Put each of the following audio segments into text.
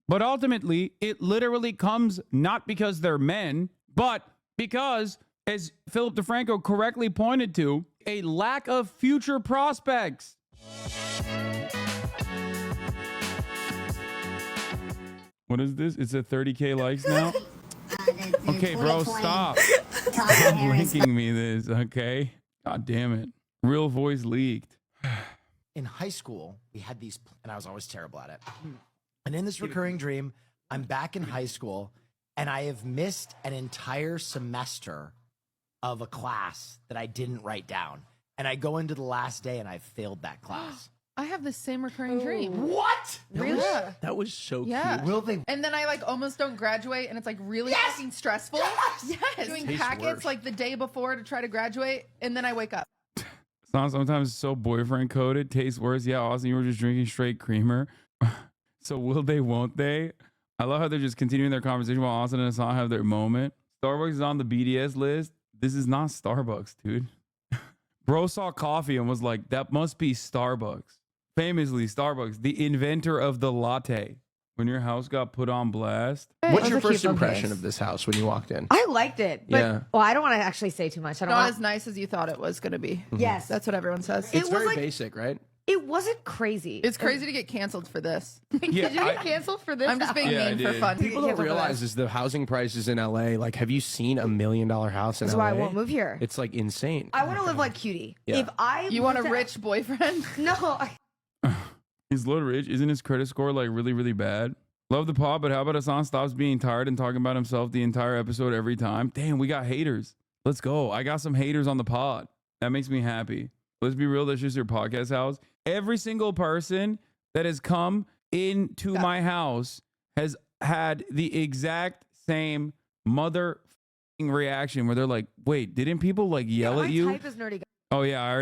But ultimately, it literally comes not because they're men, but because, as Philip DeFranco correctly pointed to, a lack of future prospects. What is this? It's at 30K likes now? Okay, bro, stop. Stop linking me this, okay? God damn it. Real voice leaked. In high school, we had these, and I was always terrible at it. And in this recurring dream, I'm back in high school, and I have missed an entire semester of a class that I didn't write down. And I go into the last day, and I've failed that class. I have the same recurring dream. What? Really? Yeah. That was so Yeah. cute. Will they? And then I like almost don't graduate, and it's like really fucking stressful. Yes. Doing Tastes packets worse. like the day before to try to graduate, and then I wake up. Sometimes so boyfriend coded, tastes worse. Yeah, Austin, you were just drinking straight creamer. So will they, won't they? I love how they're just continuing their conversation while Austin and Hasan have their moment. Starbucks is on the BDS list. This is not Starbucks, dude. Bro saw coffee and was like, that must be Starbucks. Famously, Starbucks, the inventor of the latte. When your house got put on blast. What's your first impression of this house when you walked in? I liked it. But, Yeah. well, I don't want to actually say too much. I don't Not want. as nice as you thought it was going to be. Yes. That's what everyone says. It's was very like- basic, right? It wasn't crazy. It's crazy to get canceled for this. Did you get canceled for this? I'm just being Yeah, I mean for did. fun. People don't realize is the housing prices in LA. Like, have you seen $1 million house in That's LA? why I won't move here. It's like insane. I want to live like Cutie. Yeah. If I You want a moved to- rich boyfriend? No. He's low rich. Isn't his credit score like really, really bad? Love the pod, but how about Hasan stops being tired and talking about himself the entire episode every time? Damn, we got haters. Let's go. I got some haters on the pod. That makes me happy. Let's be real. That's just your podcast house. Every single person that has come into my house has had the exact same mother reaction where they're like, wait, didn't people like yell at you? My type is nerdy. Oh yeah, I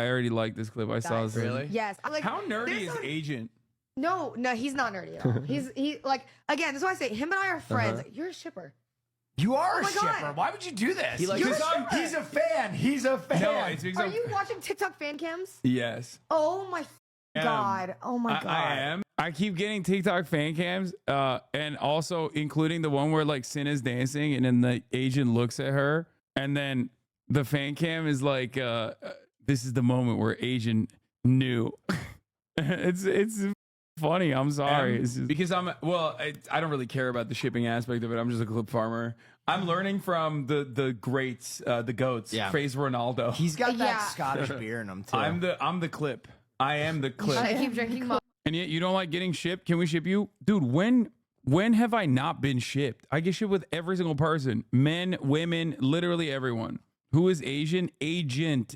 already like this clip. I saw this. Really? Yes. I'm like, How nerdy there's is no- Agent? No, he's not nerdy at all. He like again. That's why I say him and I are friends. You're a shipper. You are Oh a my shipper. God. Why would you do this? He likes You're his- a shipper. He's a fan. He's a fan. No, it's because Are you watching TikTok fan cams? yes. Oh my god. Oh my god. I am. I keep getting TikTok fan cams, and also including the one where like Sin is dancing, and then the agent looks at her, and then the fan cam is like, "This is the moment where agent knew." it's funny. I'm sorry. It's just- Because I don't really care about the shipping aspect of it. I'm just a clip farmer. I'm learning from the greats, the goats. Yeah. Praise Ronaldo. He's got that Yeah. Scottish beer in him too. I'm the clip. I am the clip. I keep drinking. Mo- and yet you don't like getting shipped. Can we ship you, dude? When have I not been shipped? I get shipped with every single person, men, women, literally everyone. Who is Asian? Agent.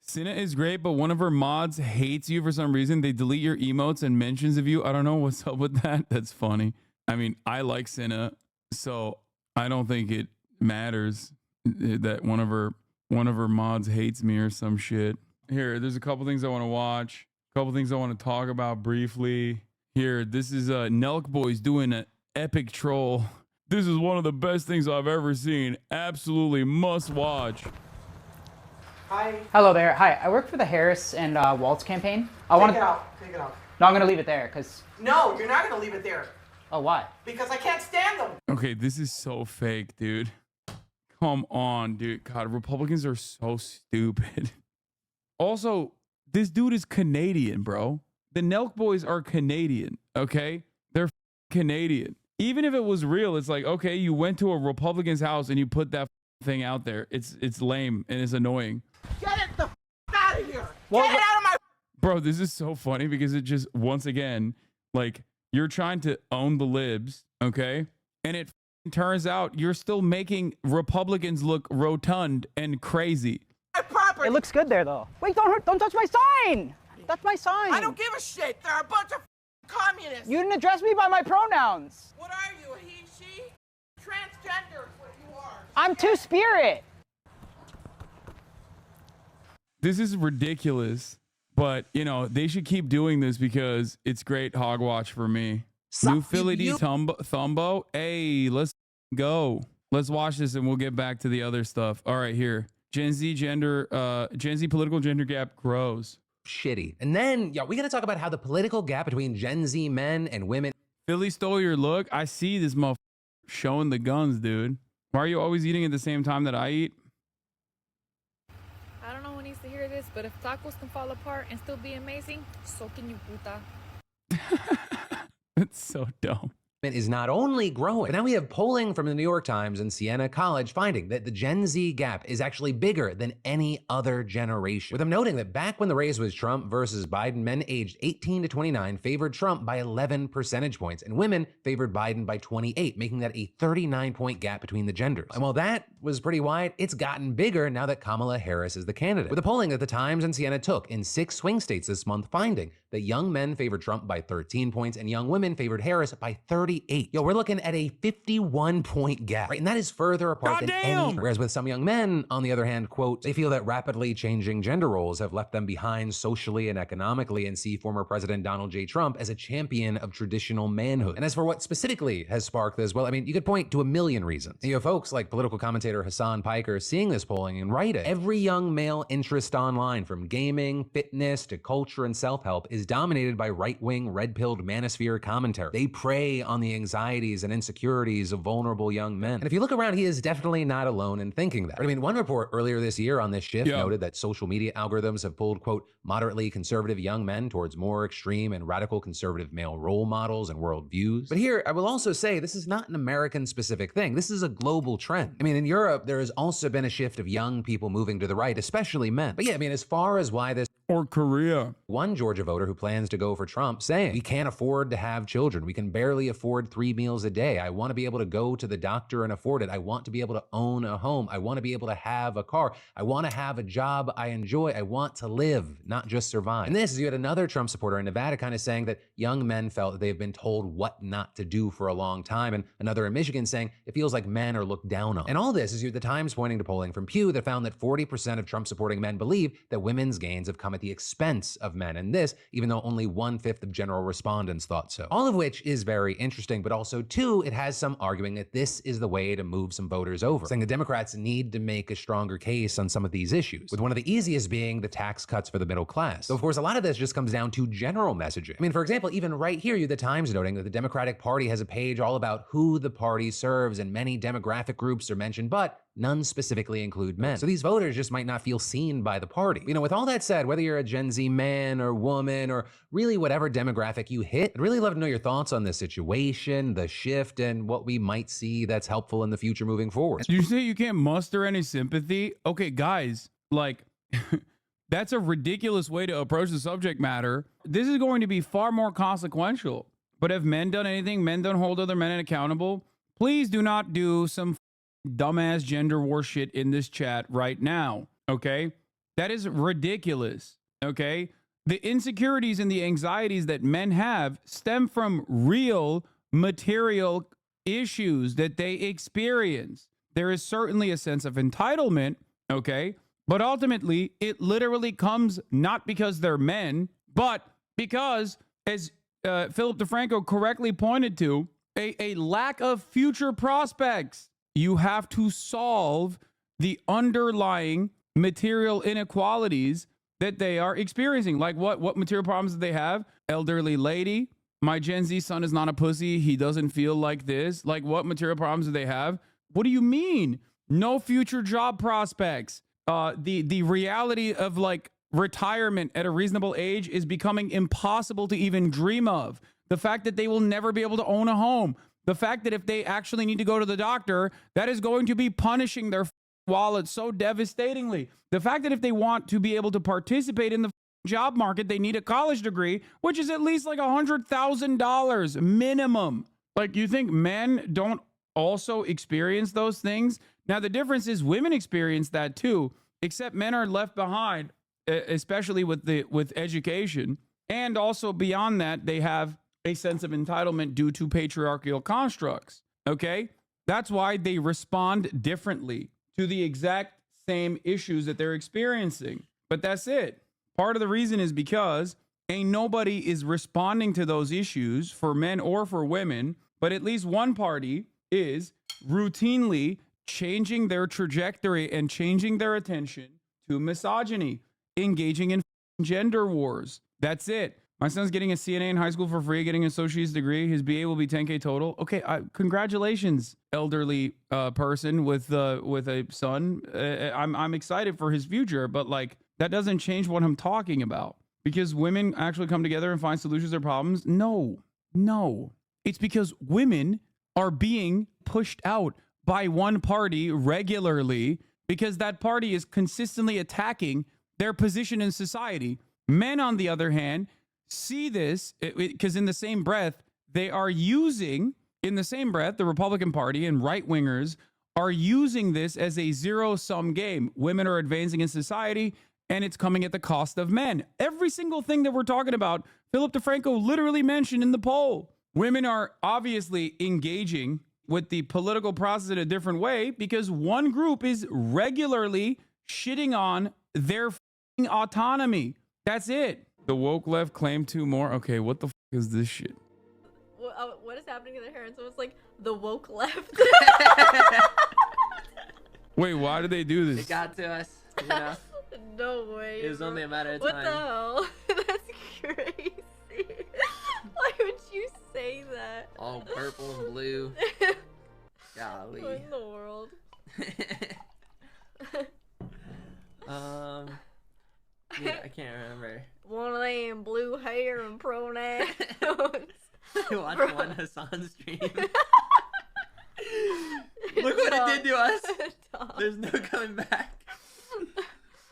Cinna is great, but one of her mods hates you for some reason. They delete your emotes and mentions of you. I don't know what's up with that. That's funny. I mean, I like Cinna, so I don't think it matters that one of her mods hates me or some shit. Here, there's a couple things I want to watch. A couple things I want to talk about briefly. Here, this is Nelk Boys doing an epic troll. This is one of the best things I've ever seen. Absolutely must watch. Hi. Hello there. Hi, I work for the Harris and Waltz campaign. Take it off. Take it off. No, I'm gonna leave it there because. No, you're not gonna leave it there Oh, why? because I can't stand them. Okay, this is so fake, dude. Come on, dude. God, Republicans are so stupid. Also, this dude is Canadian, bro. The Nelk Boys are Canadian, okay? They're Canadian. Even if it was real, it's like, okay, you went to a Republican's house and you put that thing out there. It's lame and it's annoying. Get it the out of here. What- Get it out of my. Bro, this is so funny because it just, once again, like, you're trying to own the libs, okay? And it turns out you're still making Republicans look rotund and crazy. Property. It looks good there, though. Wait, don't touch my sign. That's my sign. I don't give a shit. They're a bunch of communists. You didn't address me by my pronouns. What are you? A he, she? Transgender is what you are. I'm Two-Spirit. This is ridiculous, but you know, they should keep doing this because it's great hogwatch for me. New Philly D Thumbo. Hey, let's go. Let's watch this and we'll get back to the other stuff. All right, here. Gen Z political gender gap grows. Shitty. And then, we got to talk about how the political gap between Gen Z men and women. Philly stole your look. I see this motherfucker showing the guns, dude. Why are you always eating at the same time that I eat? I don't know who needs to hear this, but if tacos can fall apart and still be amazing, so can you, puta. That's so dumb. Is not only growing, but now we have polling from the New York Times and Siena College finding that the Gen Z gap is actually bigger than any other generation. With them noting that back when the race was Trump versus Biden, men aged 18 to 29 favored Trump by 11 percentage points, and women favored Biden by 28, making that a 39-point gap between the genders. And while that was pretty wide, it's gotten bigger now that Kamala Harris is the candidate. With the polling that the Times and Siena took in 6 swing states this month, finding that young men favored Trump by 13 points and young women favored Harris by 38. Yo, we're looking at a 51-point gap, right? And that is further apart than any. Whereas with some young men, on the other hand, quote, they feel that rapidly changing gender roles have left them behind socially and economically and see former President Donald J. Trump as a champion of traditional manhood. And as for what specifically has sparked this, well, I mean, you could point to a million reasons. You have folks like political commentator Hasan Piker seeing this polling and writing, every young male interest online, from gaming, fitness, to culture and self-help, is dominated by right-wing, red-pilled manosphere commentary. They prey on the anxieties and insecurities of vulnerable young men. And if you look around, he is definitely not alone in thinking that. But I mean, one report earlier this year on this shift noted that social media algorithms have pulled, quote, moderately conservative young men towards more extreme and radical conservative male role models and worldviews. But here, I will also say this is not an American-specific thing. This is a global trend. I mean, in Europe, there has also been a shift of young people moving to the right, especially men. But yeah, I mean, as far as why this... Or Korea. One Georgia voter who plans to go for Trump saying, we can't afford to have children. We can barely afford 3 meals a day. I want to be able to go to the doctor and afford it. I want to be able to own a home. I want to be able to have a car. I want to have a job I enjoy. I want to live, not just survive. And this is, you had another Trump supporter in Nevada kind of saying that young men felt that they've been told what not to do for a long time. And another in Michigan saying it feels like men are looked down on. And all this is, you had the Times pointing to polling from Pew that found that 40% of Trump supporting men believe that women's gains have come at the expense of men. And this, even though only 1/5 of general respondents thought so. All of which is very interesting, but also too, it has some arguing that this is the way to move some voters over, saying the Democrats need to make a stronger case on some of these issues, with one of the easiest being the tax cuts for the middle class. So of course, a lot of this just comes down to general messaging. I mean, for example, even right here, you have the Times noting that the Democratic Party has a page all about who the party serves, and many demographic groups are mentioned, but none specifically include men. So these voters just might not feel seen by the party. You know, with all that said, whether you're a Gen Z man or woman, or really whatever demographic you hit, I'd really love to know your thoughts on this situation, the shift, and what we might see that's helpful in the future moving forward. Did you say you can't muster any sympathy? Okay, guys, like, that's a ridiculous way to approach the subject matter. This is going to be far more consequential. But have men done anything? Men don't hold other men accountable? Please do not do some dumbass gender war shit in this chat right now, okay? That is ridiculous, okay? The insecurities and the anxieties that men have stem from real material issues that they experience. There is certainly a sense of entitlement, okay? But ultimately, it literally comes not because they're men, but because, as Philip DeFranco correctly pointed to, a lack of future prospects. You have to solve the underlying material inequalities that they are experiencing. Like what material problems do they have? Elderly lady. My Gen Z son is not a pussy. He doesn't feel like this. Like, what material problems do they have? What do you mean? No future job prospects. The reality of like retirement at a reasonable age is becoming impossible to even dream of. The fact that they will never be able to own a home. The fact that if they actually need to go to the doctor, that is going to be punishing their wallet so devastatingly. The fact that if they want to be able to participate in the job market, they need a college degree, which is at least like $100,000 minimum. Like, you think men don't also experience those things? Now, the difference is women experience that too, except men are left behind, especially with education. And also beyond that, they have a sense of entitlement due to patriarchal constructs, okay? That's why they respond differently to the exact same issues that they're experiencing. But that's it. Part of the reason is because ain't nobody is responding to those issues for men or for women, but at least one party is routinely changing their trajectory and changing their attention to misogyny, engaging in gender wars. That's it. My son's getting a CNA in high school for free, getting an associate's degree. His BA will be 10K total. Okay, congratulations, elderly person with a son. I'm excited for his future, but like that doesn't change what I'm talking about. Because women actually come together and find solutions to their problems? No. It's because women are being pushed out by one party regularly because that party is consistently attacking their position in society. Men, on the other hand, see this because in the same breath, they are using, the Republican Party and right-wingers are using this as a zero-sum game. Women are advancing in society, and it's coming at the cost of men. Every single thing that we're talking about, Philip DeFranco literally mentioned in the poll. Women are obviously engaging with the political process in a different way because one group is regularly shitting on their autonomy. That's it. The woke left claimed 2 more. Okay, what the is this shit? What is happening to their hair? And someone's like, the woke left. Wait, why did they do this? It got to us. You know? No way. It was only a matter of what time. The hell? That's crazy. Why would you say that? All purple and blue. Golly. What in the world? Yeah, I can't remember. One of them blue hair and pronouns. I watched one Hasan stream. Look what it did to us. There's no coming back.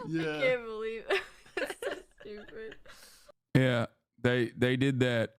Yeah. I can't believe it. It's so stupid. Yeah, they did that.